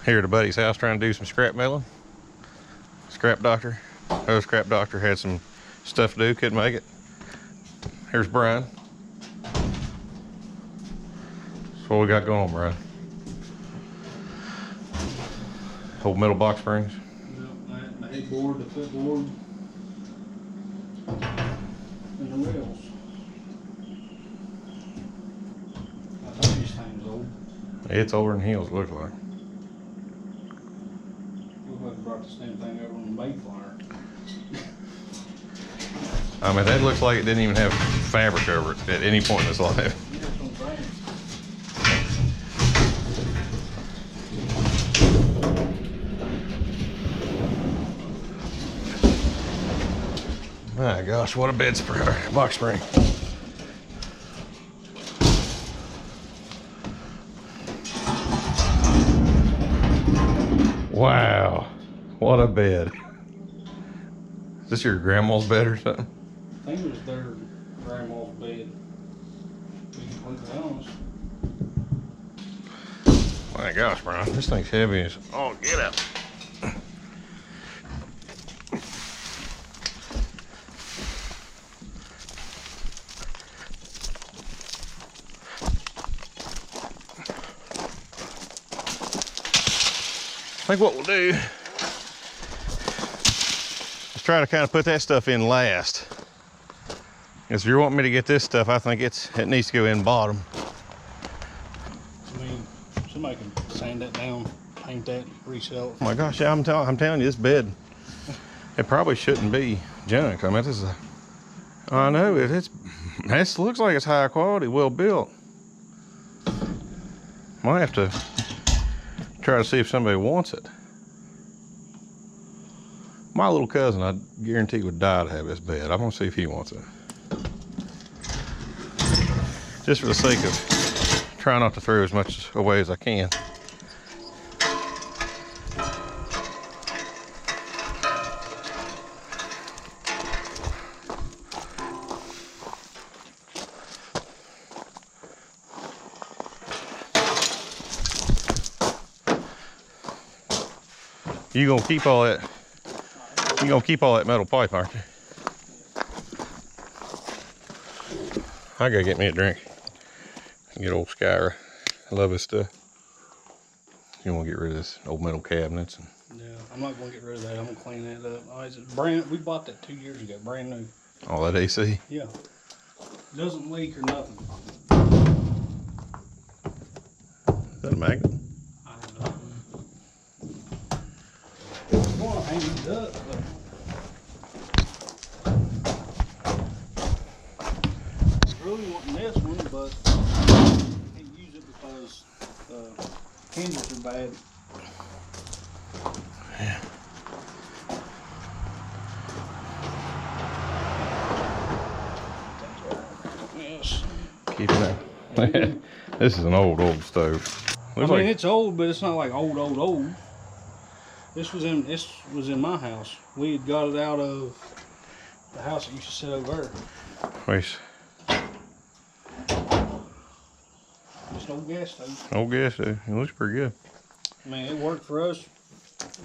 Here at a buddy's house trying to do some scrap mailing. Scrap doctor. Oh, scrap doctor had some stuff to do, couldn't make it. Here's Brian. That's what we got going on, Brian. Old metal box springs. Yep, the headboard, the footboard, and the rails. I know this thing's old. It's older than heels, it looks like. We'll have brought this damn thing over on the Mayflower. I mean, that looks like it didn't even have fabric over it at any point in its life. Yeah, that's what I'm saying. My gosh, what a bed spring, box spring. Wow, what a bed. Is this your grandma's bed or something? I think it was their grandma's bed, to be completely honest. My gosh, Brian, this thing's heavy as all get out. I think what we'll do is try to kind of put that stuff in last. Because if you're wanting me to get this stuff, I think it needs to go in bottom. I mean, somebody can sand that down, paint that, resell it. Oh my gosh, yeah, I'm telling you, this bed, it probably shouldn't be junk. I mean, this is a, I know, this looks like it's high quality, well built. Might have to try to see if somebody wants it. My little cousin, I guarantee, would die to have this bed. I'm gonna see if he wants it. Just for the sake of trying not to throw as much away as I can. You gonna keep all that? You gonna keep all that metal pipe, aren't you? I gotta get me a drink. Get old Skyra. I love his stuff. You wanna get rid of this old metal cabinets? Yeah, I'm not gonna get rid of that. I'm gonna clean that up. Oh, it's brand. We bought that 2 years ago, brand new. All that AC? Yeah. Doesn't leak or nothing. Is that a magnet? I don't know. I'm gonna hang it up, but I really wanting this one, but I can't use it because the hinges are bad. Yeah. Yes. Keep it up. This is an old stove. Looks I mean, it's old, but it's not like old. This was in my house. We had got it out of the house that used to sit over there. Wait. Just an old gas stove. Old gas stove. It looks pretty good. I mean, it worked for us.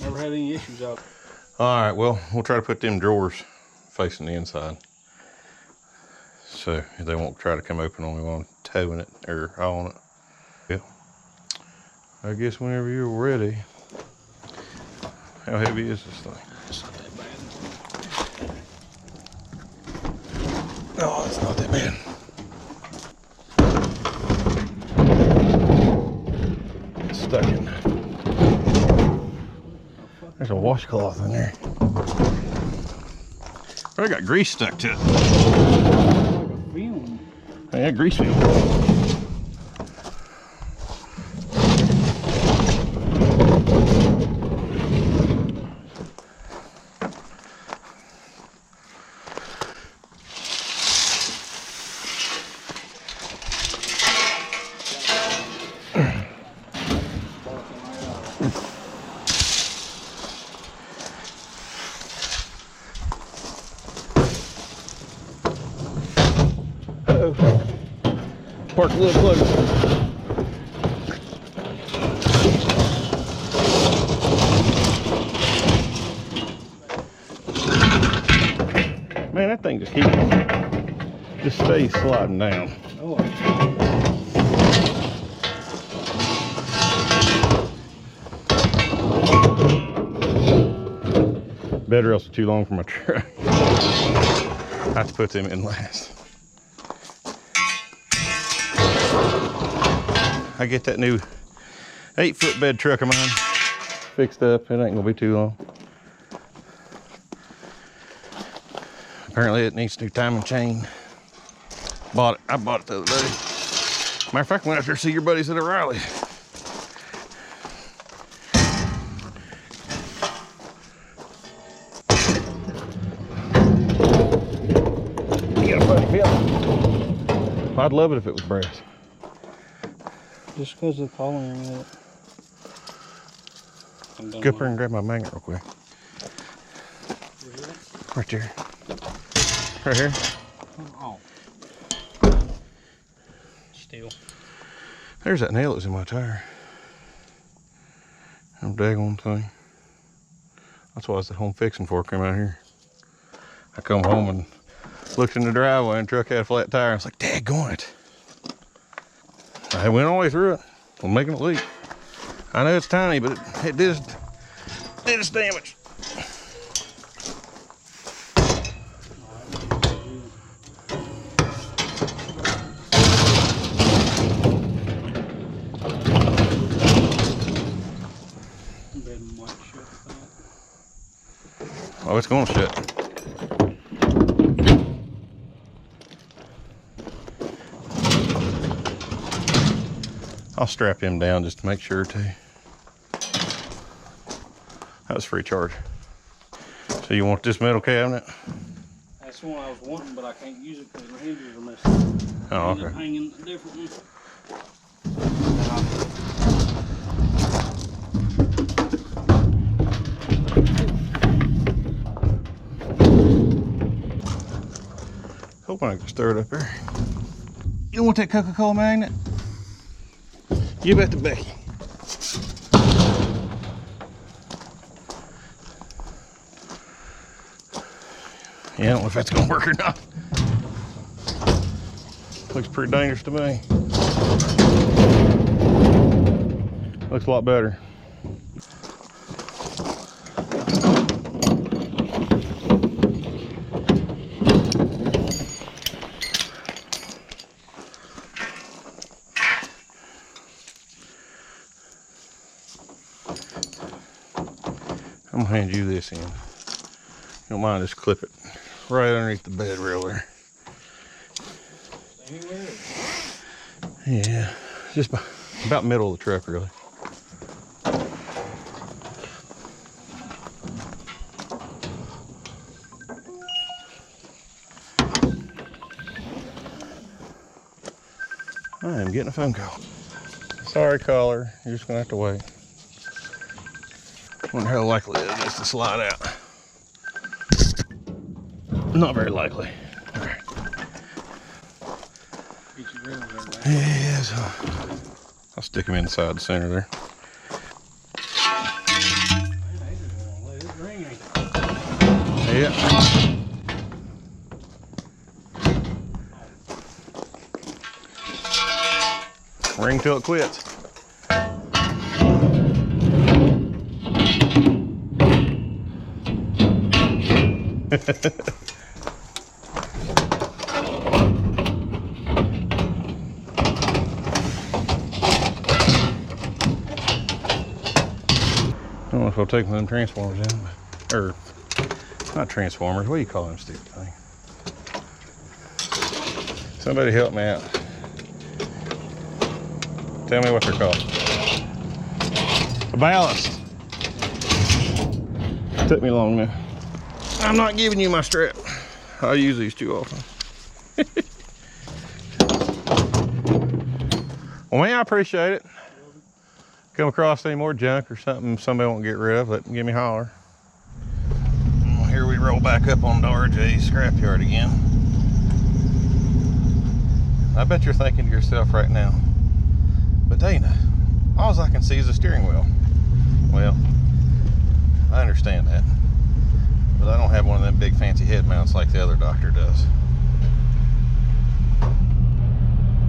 Never had any issues out. All right, well, we'll try to put them drawers facing the inside. So they won't try to come open on me while I'm towing it or on it. Yeah. I guess whenever you're ready. How heavy is this thing? It's not that bad. No, it's not that bad. It's stuck in. There's a washcloth in there. I got grease stuck to it. Like a film. Yeah, grease film. Park a little closer. that thing just stays sliding down. Oh, Bed rails are too long for my truck. I have to put them in last. I get that new 8-foot bed truck of mine fixed up. It ain't gonna be too long. Apparently it needs a new timing chain. I bought it the other day. Matter of fact, I went out there to see your buddies at O'Reilly. You got a funny feeling. I'd love it if it was brass. just because of the coloring of it. Go up there and grab my magnet real quick. Right there. Right here. Oh. Still. There's that nail that was in my tire. I'm daggone thing. That's what I was at home fixing before I came out here. I come home and looked in the driveway and the truck had a flat tire. I was like, daggone it. I went all the way through it. I'm making it leak. I know it's tiny, but it did its damage. Oh, it's going to shut. I'll strap him down just to make sure too. That was free charge. So you want this metal cabinet? That's the one I was wanting, but I can't use it because my hinges are messed up. Oh, okay. Hanging differently. Hoping I can stir it up there. You don't want that Coca-Cola magnet? You bet the Becky. Yeah, I don't know if that's gonna work or not. Looks pretty dangerous to me. Looks a lot better. I'm gonna hand you this in. You don't mind, just clip it right underneath the bed rail there. Yeah, just about middle of the truck, really. I am getting a phone call. Sorry, caller. You're just gonna have to wait. Wonder how likely it is to slide out. Not very likely. Okay. Yeah, so I'll stick them inside the center there. Yeah. Ring till it quits. I don't know if I'll take one of them transformers in, or not transformers, what do you call them stupid thing? Somebody help me out. Tell me what they're called. A ballast. Took me long now. I'm not giving you my strap. I use these too often. Well, man, I appreciate it. Come across any more junk or something somebody won't get rid of, give me a holler. Well, here we roll back up on the RJ scrapyard again. I bet you're thinking to yourself right now, but Dana, all I can see is a steering wheel. Well, I understand that. but I don't have one of them big fancy head mounts like the other doctor does.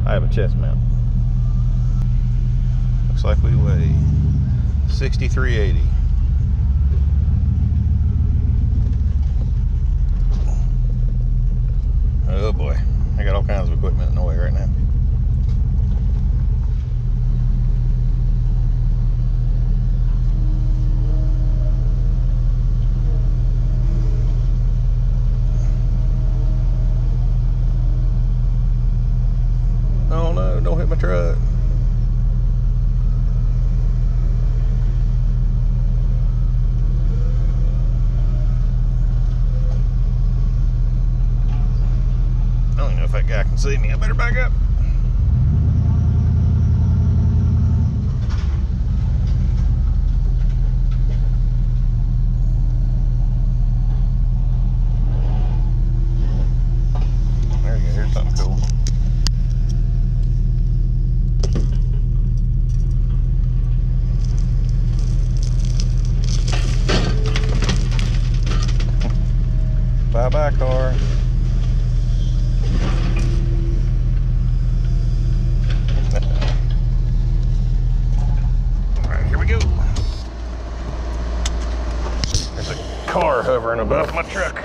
I have a chest mount. Looks like we weigh 6380. Oh boy, I got all kinds of equipment in the way right now. Oh no, don't hit my truck. I don't even know if that guy can see me. I better back up. There you go, here's something cool. Bye-bye, car. All right, here we go. There's a car hovering above my truck.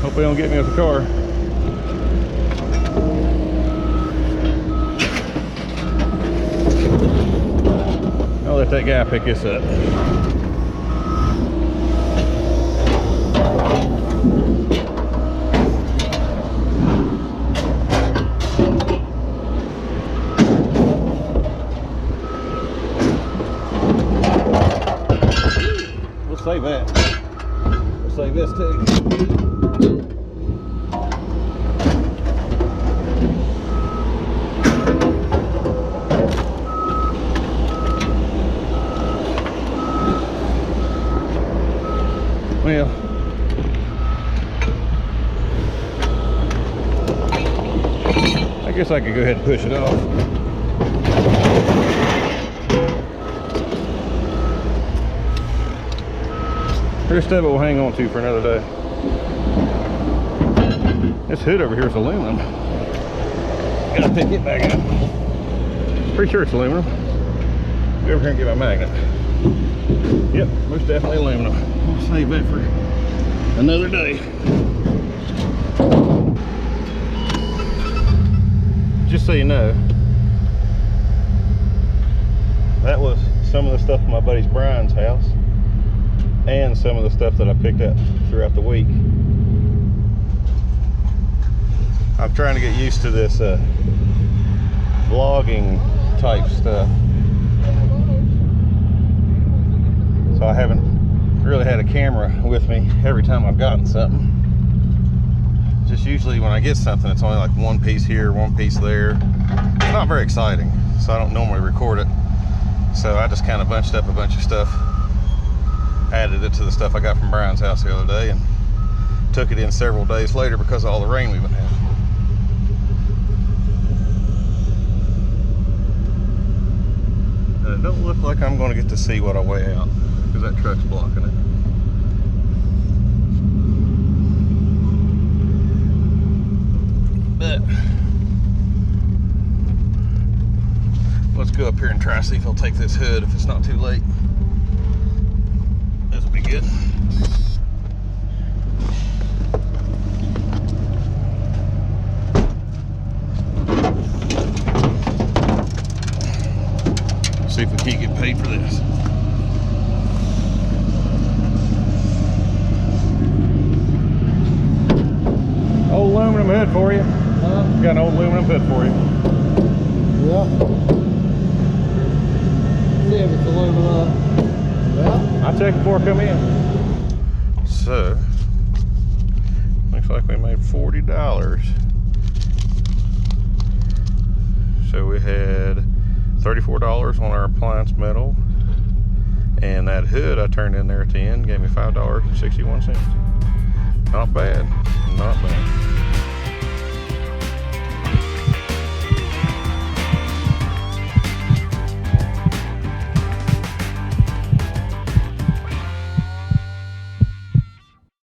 Hope they don't get me with the car. I'll let that guy pick this up. We'll save that. We'll save this too. Well, I guess I could go ahead and push it off. The rest of it we'll hang on to for another day. This hood over here is aluminum. Gotta pick it back up. Pretty sure it's aluminum. Go over here and get my magnet. Yep, most definitely aluminum. I'll save that for another day. Just so you know, that was some of the stuff from my buddy's Brian's house and some of the stuff that I picked up throughout the week. I'm trying to get used to this vlogging type stuff. So I haven't really had a camera with me every time I've gotten something. Just usually when I get something, it's only like one piece here, one piece there. It's not very exciting, so I don't normally record it. So I just kind of bunched up a bunch of stuff added it to the stuff I got from Brian's house the other day and took it in several days later because of all the rain we've been having. And it don't look like I'm going to get to see what I weigh out because that truck's blocking it. But let's go up here and try to see if I'll take this hood if it's not too late. This will be good. See if we can't get paid for this. Old aluminum hood for you. Got an old aluminum hood for you. Yeah. See if it's aluminum. Yeah. I'll check before I come in. So, looks like we made $40. So we had $34 on our appliance metal. And that hood I turned in there at the end gave me $5.61. Not bad.